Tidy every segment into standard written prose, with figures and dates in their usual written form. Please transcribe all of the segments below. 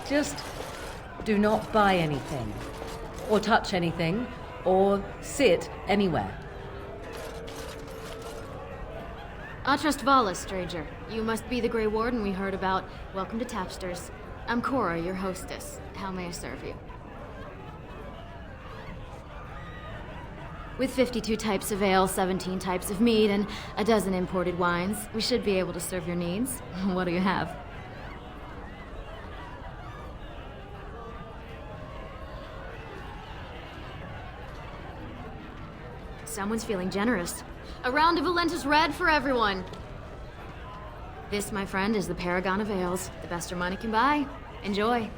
Just do not buy anything, or touch anything, or sit anywhere. Atrust Vala, stranger. You must be the Grey Warden we heard about. Welcome to Tapsters. I'm Cora, your hostess. How may I serve you? With 52 types of ale, 17 types of mead, and a dozen imported wines, we should be able to serve your needs. What do you have? Someone's feeling generous. A round of Valentis Red for everyone. This, my friend, is the Paragon of Ales. The best your money can buy. Enjoy.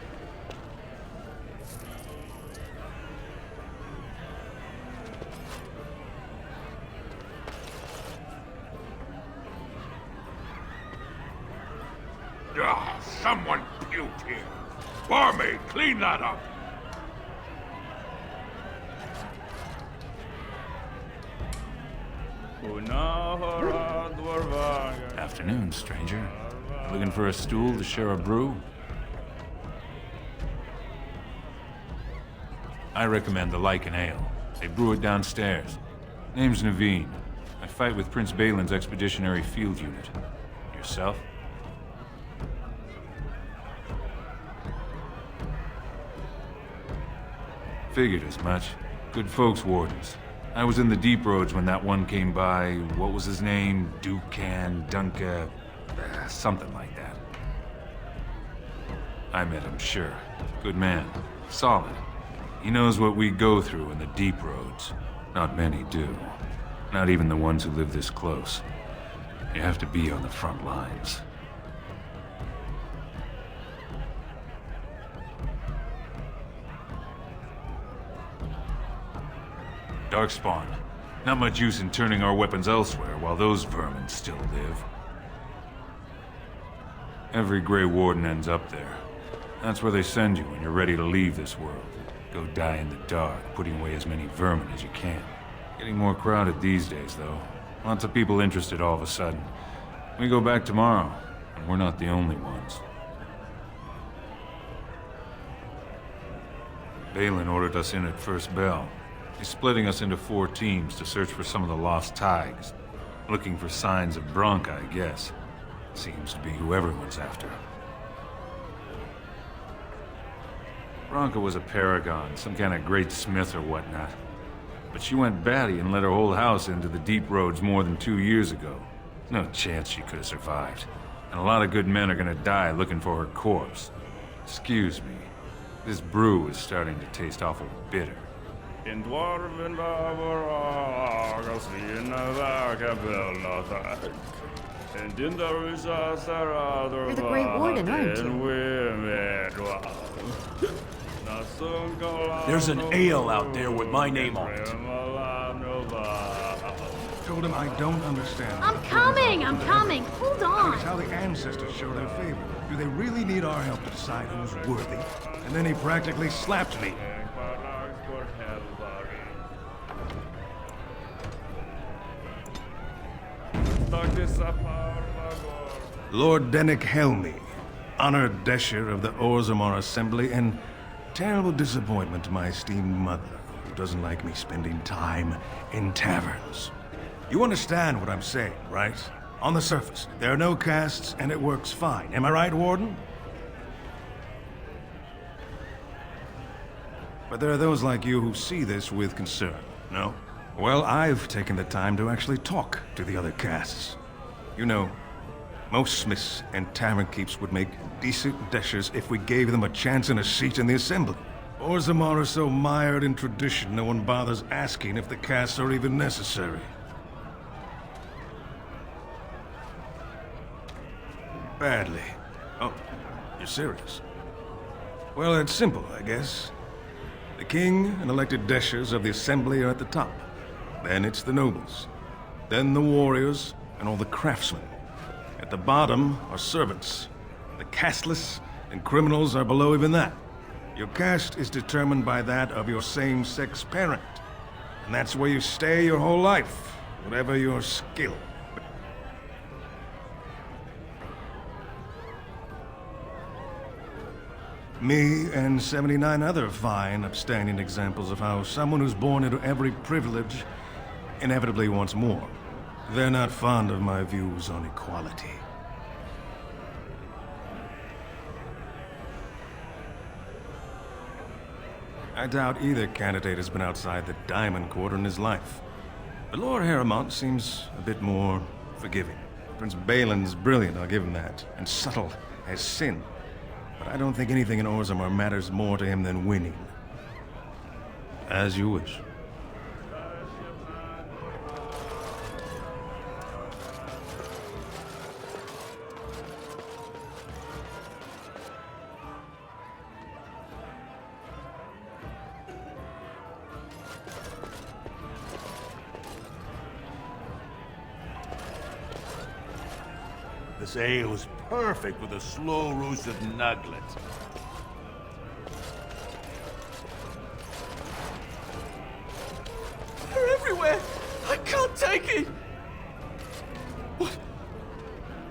Someone puked here. Barmaid, clean that up. Afternoon, stranger. Looking for a stool to share a brew? I recommend the Lycan Ale. They brew it downstairs. Name's Naveen. I fight with Prince Balin's Expeditionary Field Unit. Yourself? Figured as much. Good folks, Wardens. I was in the deep roads when that one came by. What was his name? Dukan, Dunka... something like that. I met him, sure. Good man. Solid. He knows what we go through in the deep roads. Not many do. Not even the ones who live this close. You have to be on the front lines. Darkspawn. Not much use in turning our weapons elsewhere while those vermin still live. Every Grey Warden ends up there. That's where they send you when you're ready to leave this world. Go die in the dark, putting away as many vermin as you can. Getting more crowded these days, though. Lots of people interested all of a sudden. We go back tomorrow, and we're not the only ones. Balin ordered us in at first bell. He's splitting us into 4 teams to search for some of the lost Tigers. Looking for signs of Branka, I guess. Seems to be who everyone's after. Branka was a paragon, some kind of great smith or whatnot. But she went batty and let her whole house into the deep roads more than 2 years ago. No chance she could have survived. And a lot of good men are gonna die looking for her corpse. Excuse me. This brew is starting to taste awful bitter. In dwarven Bavaras, in and in the You're the Grey Warden, aren't you? There's an ale out there with my name on it. Told him I don't understand. I'm coming! Hold on! It's how the ancestors show their favor. Do they really need our help to decide who's worthy? And then he practically slapped me. Lord Dennick Helmy, honored Desher of the Orzammar Assembly, and terrible disappointment to my esteemed mother, who doesn't like me spending time in taverns. You understand what I'm saying, right? On the surface, there are no castes, and it works fine. Am I right, Warden? But there are those like you who see this with concern, no? Well, I've taken the time to actually talk to the other castes. You know, most smiths and tavern keeps would make decent deshers if we gave them a chance and a seat in the assembly. Orzammar is so mired in tradition, no one bothers asking if the castes are even necessary. Badly. Oh, you're serious? Well, it's simple, I guess. The king and elected deshers of the assembly are at the top. Then it's the nobles. Then the warriors and all the craftsmen. At the bottom are servants. The casteless and criminals are below even that. Your caste is determined by that of your same-sex parent. And that's where you stay your whole life, whatever your skill. Me and 79 other fine, upstanding examples of how someone who's born into every privilege inevitably wants more. They're not fond of my views on equality. I doubt either candidate has been outside the Diamond Quarter in his life. But Lord Harrowmont seems a bit more forgiving. Prince Balin's brilliant, I'll give him that, and subtle as sin. But I don't think anything in Orzammar matters more to him than winning. As you wish. This ale is perfect with a slow-roasted nugget. They're everywhere! I can't take it! What?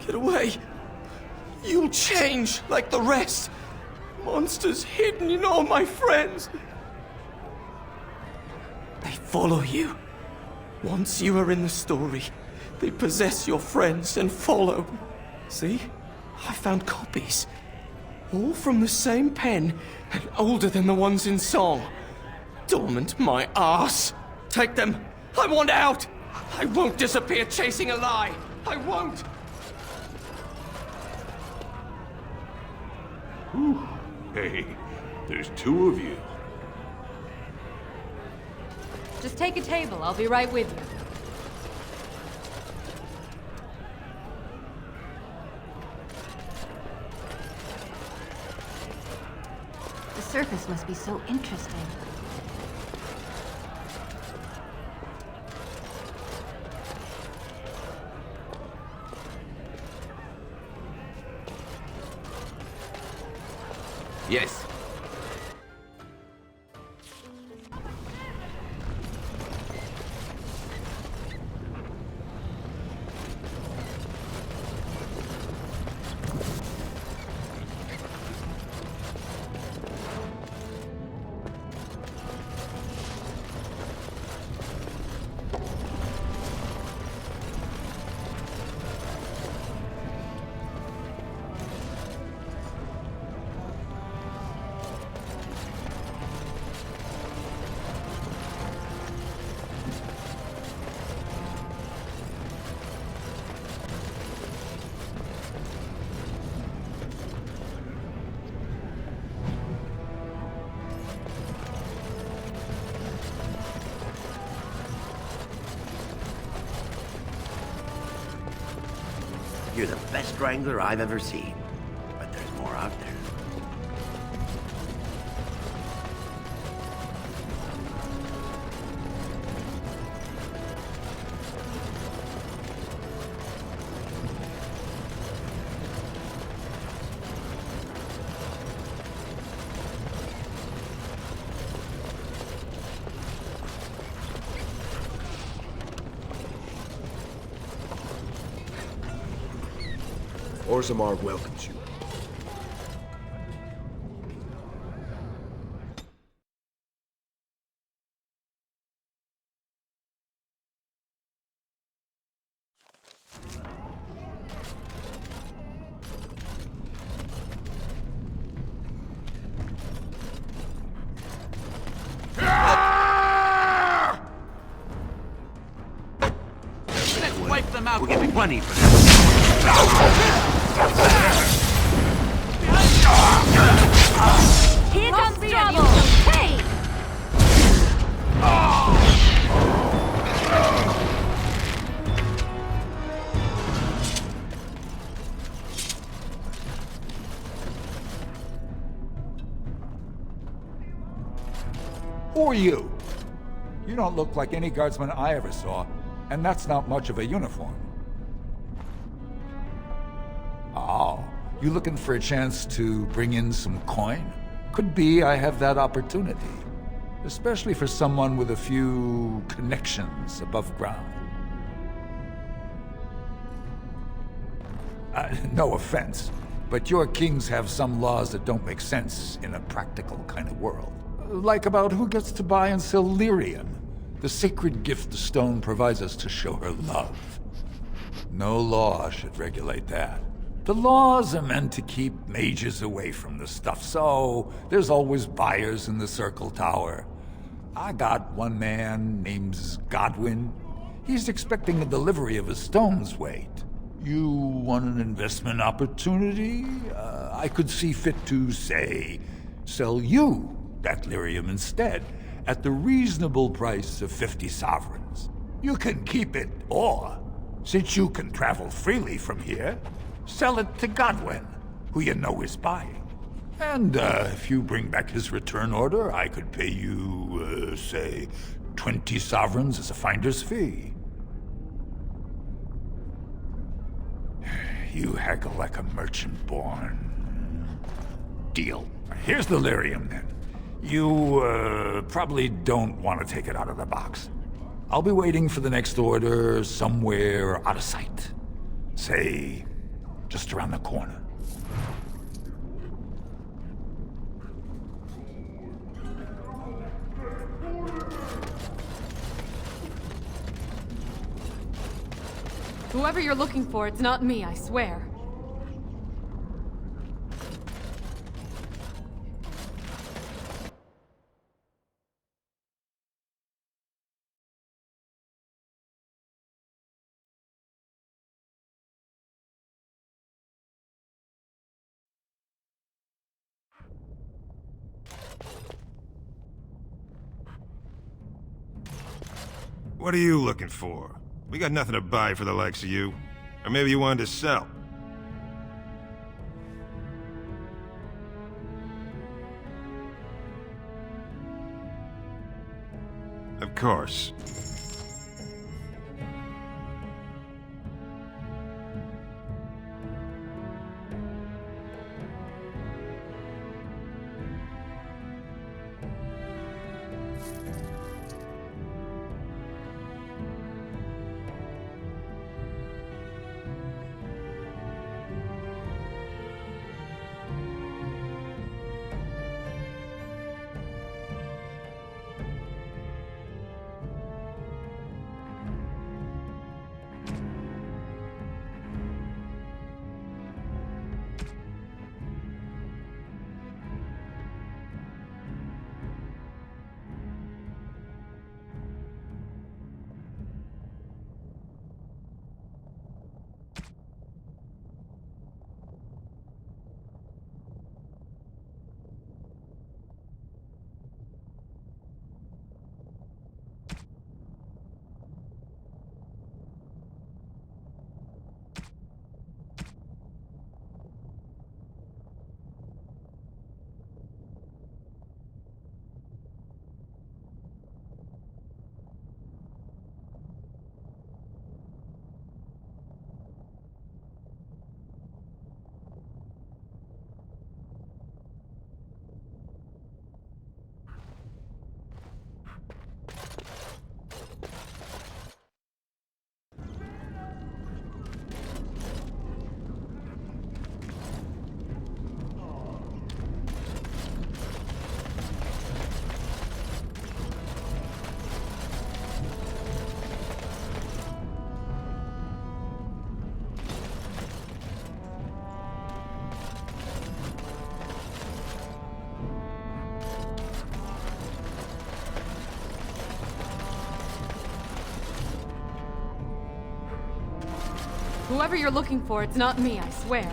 Get away! You'll change like the rest! Monsters hidden in all my friends! They follow you. Once you are in the story, they possess your friends and follow. See? I found copies. All from the same pen, and older than the ones in song. Dormant my ass! Take them! I want out! I won't disappear chasing a lie! I won't! Whew. Hey, there's two of you. Just take a table. I'll be right with you. The surface must be so interesting. Yes. You're the best wrangler I've ever seen. But there's more out there. Orzammar welcomes you. Let's wipe them out. We're getting money for this. Here comes trouble! Hey! Who are you? You don't look like any guardsman I ever saw, and that's not much of a uniform. Oh, you looking for a chance to bring in some coin? Could be I have that opportunity. Especially for someone with a few connections above ground. No offense. But your kings have some laws that don't make sense in a practical kind of world. Like about who gets to buy and sell lyrium, the sacred gift the stone provides us to show her love. No law should regulate that. The laws are meant to keep mages away from the stuff, so there's always buyers in the Circle Tower. I got one man named Godwin. He's expecting a delivery of a stone's weight. You want an investment opportunity? I could see fit to, say, sell you that lyrium instead, at the reasonable price of 50 sovereigns. You can keep it, or, since you can travel freely from here, sell it to Godwin, who you know is buying. And if you bring back his return order, I could pay you, say, 20 sovereigns as a finder's fee. You haggle like a merchant born. Deal. Here's the lyrium, then. You, probably don't want to take it out of the box. I'll be waiting for the next order somewhere out of sight. Say, just around the corner. Whoever you're looking for, it's not me, I swear. What are you looking for? We got nothing to buy for the likes of you. Or maybe you wanted to sell. Of course. Whoever you're looking for, it's not me, I swear.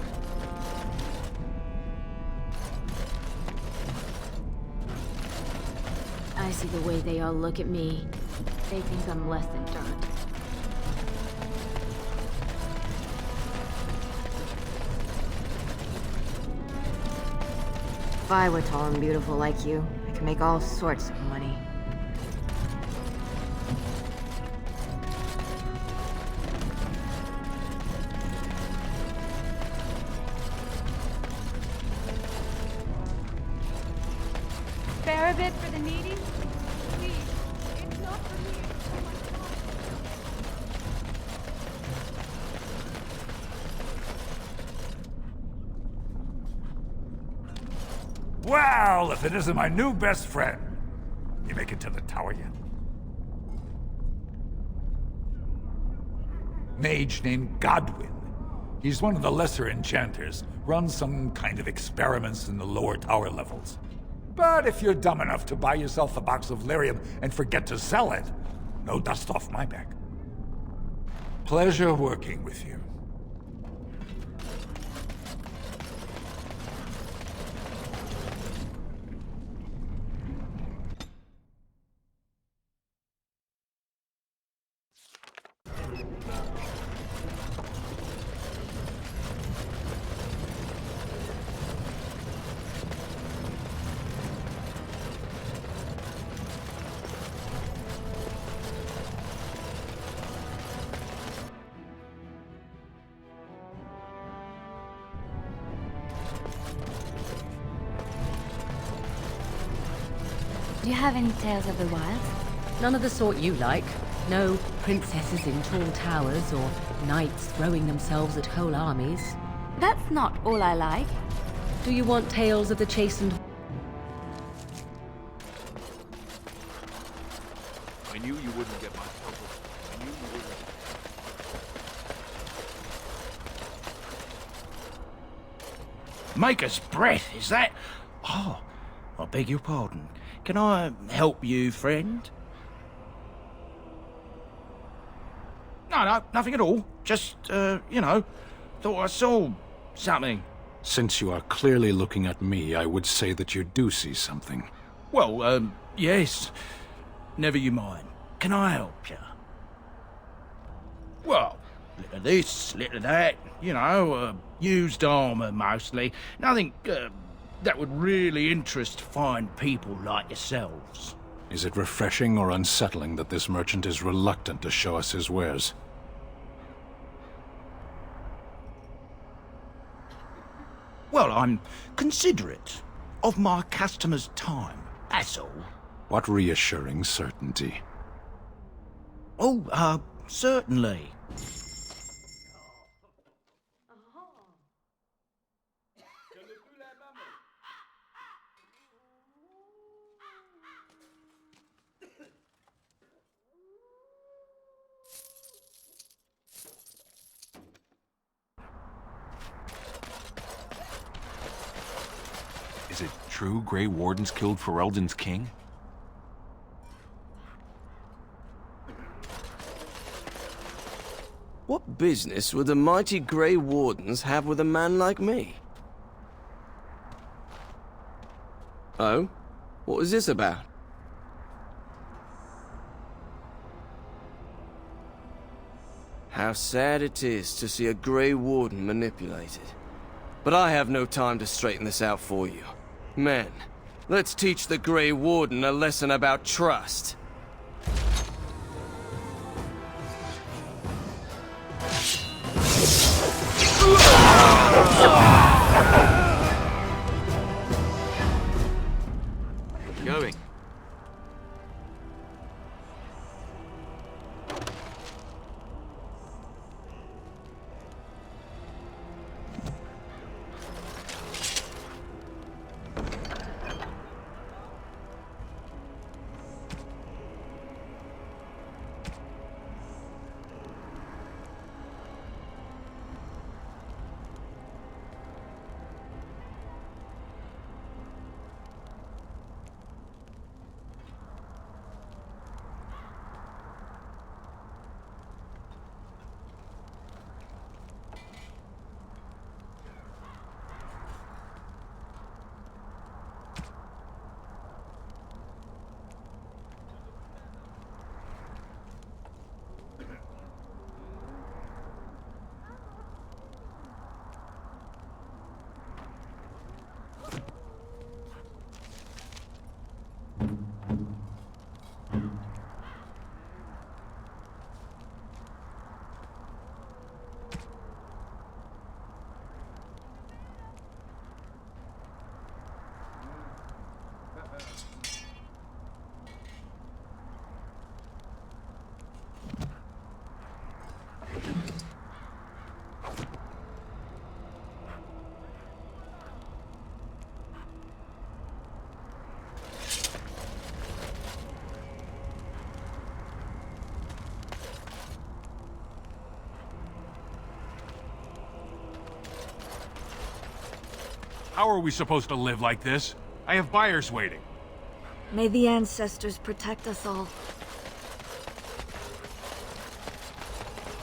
I see the way they all look at me. They think I'm less than dirt. If I were tall and beautiful like you, I could make all sorts of money. Spare a bit for the needy? Please, it's not for me, it's for my Well, if it isn't my new best friend. You make it to the tower yet? Mage named Godwin. He's one of the lesser enchanters. Runs some kind of experiments in the lower tower levels. But if you're dumb enough to buy yourself a box of lyrium and forget to sell it, no dust off my back. Pleasure working with you. Do you have any tales of the wild? None of the sort you like. No princesses in tall towers or knights throwing themselves at whole armies. That's not all I like. Do you want tales of the chastened... I knew you wouldn't get my trouble. I knew you wouldn't. Maker's breath, is that? Oh, I beg your pardon. Can I help you, friend? No, nothing at all. Just, you know, thought I saw something. Since you are clearly looking at me, I would say that you do see something. Well, yes. Never you mind. Can I help you? Well, little of this, little of that. You know, used armor mostly. Nothing, that would really interest fine people like yourselves. Is it refreshing or unsettling that this merchant is reluctant to show us his wares? Well, I'm considerate of my customers' time, that's all. What reassuring certainty. Oh, certainly. Is it true Grey Wardens killed Ferelden's king? What business would the mighty Grey Wardens have with a man like me? Oh? What was this about? How sad it is to see a Grey Warden manipulated. But I have no time to straighten this out for you. Men, let's teach the Grey Warden a lesson about trust. Going. How are we supposed to live like this? I have buyers waiting. May the ancestors protect us all.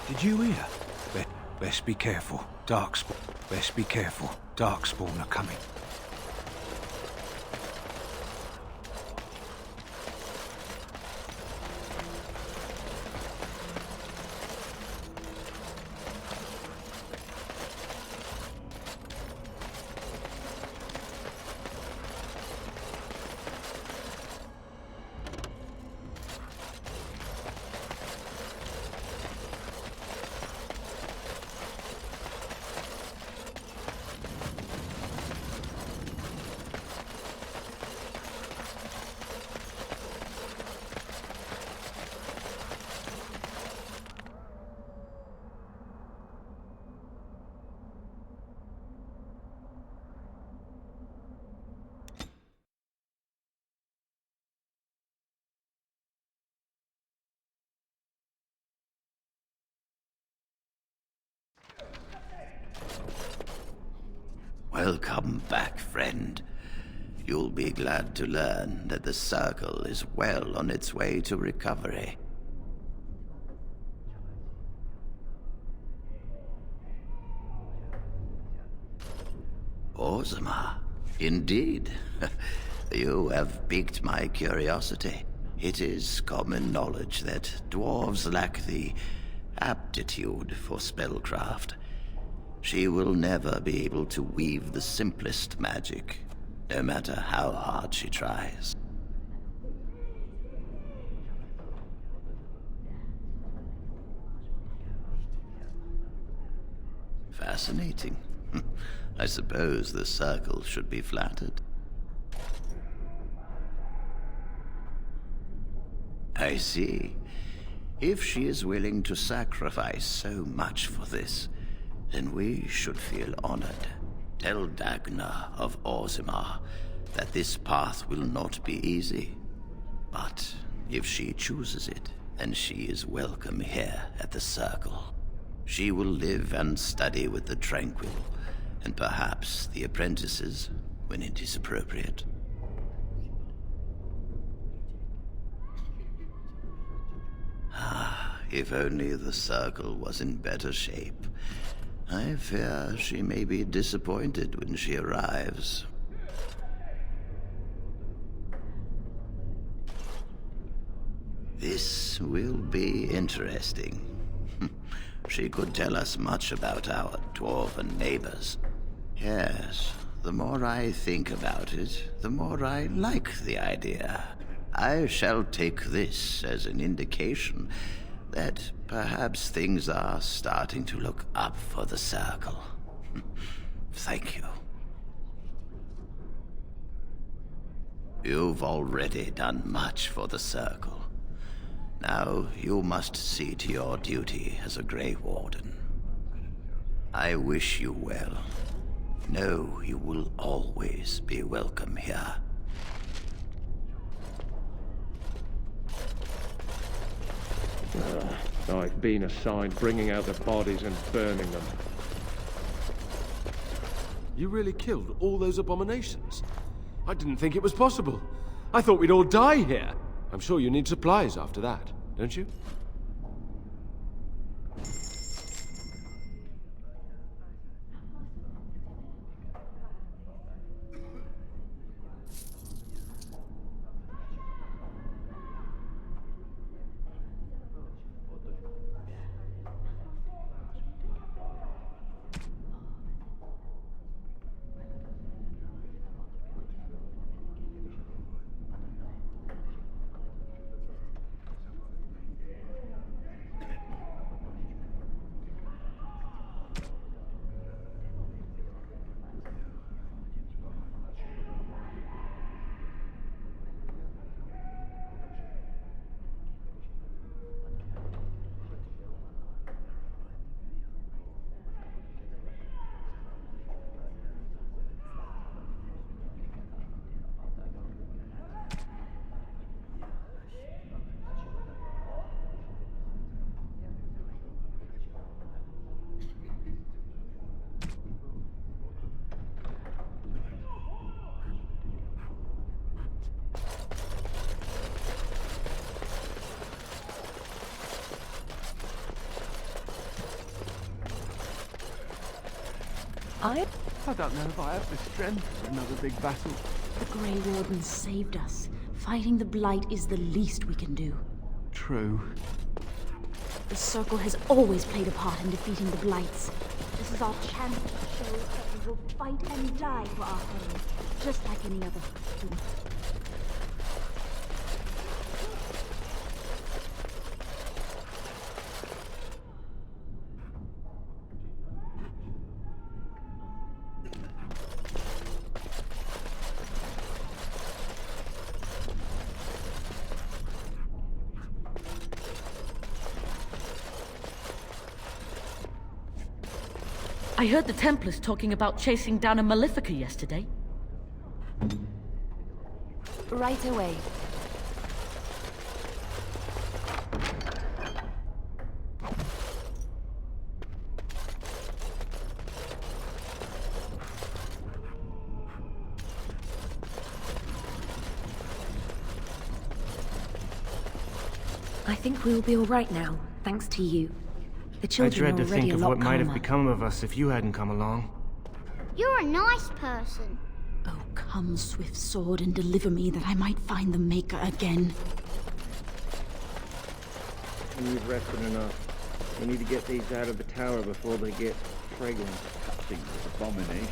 Did you hear? Best be careful. Darkspawn. Best be careful. Darkspawn are coming. Welcome back, friend. You'll be glad to learn that the Circle is well on its way to recovery. Orzammar, indeed. You have piqued my curiosity. It is common knowledge that dwarves lack the aptitude for spellcraft. She will never be able to weave the simplest magic, no matter how hard she tries. Fascinating. I suppose the Circle should be flattered. I see. If she is willing to sacrifice so much for this, then we should feel honored. Tell Dagna of Orzammar that this path will not be easy. But if she chooses it, then she is welcome here at the Circle. She will live and study with the Tranquil, and perhaps the apprentices, when it is appropriate. Ah, if only the Circle was in better shape. I fear she may be disappointed when she arrives. This will be interesting. She could tell us much about our dwarven neighbors. Yes, the more I think about it, the more I like the idea. I shall take this as an indication that perhaps things are starting to look up for the Circle. Thank you. You've already done much for the Circle. Now you must see to your duty as a Grey Warden. I wish you well. Know you will always be welcome here. I've been assigned bringing out the bodies and burning them. You really killed all those abominations? I didn't think it was possible. I thought we'd all die here. I'm sure you need supplies after that, don't you? I don't know if I have the strength for another big battle. The Grey Wardens saved us. Fighting the Blight is the least we can do. True. The Circle has always played a part in defeating the Blights. This is our chance to show that we will fight and die for our home, just like any other human. I heard the Templars talking about chasing down a Malefica yesterday. Right away. I think we'll be all right now, thanks to you. The I children dread are to already think a of lot what might have calmer. become of us if you hadn't come along. You're a nice person. Oh, come, swift sword, and deliver me that I might find the Maker again. And you've rested enough. We need to get these out of the tower before they get fragrant. Cutting this abomination.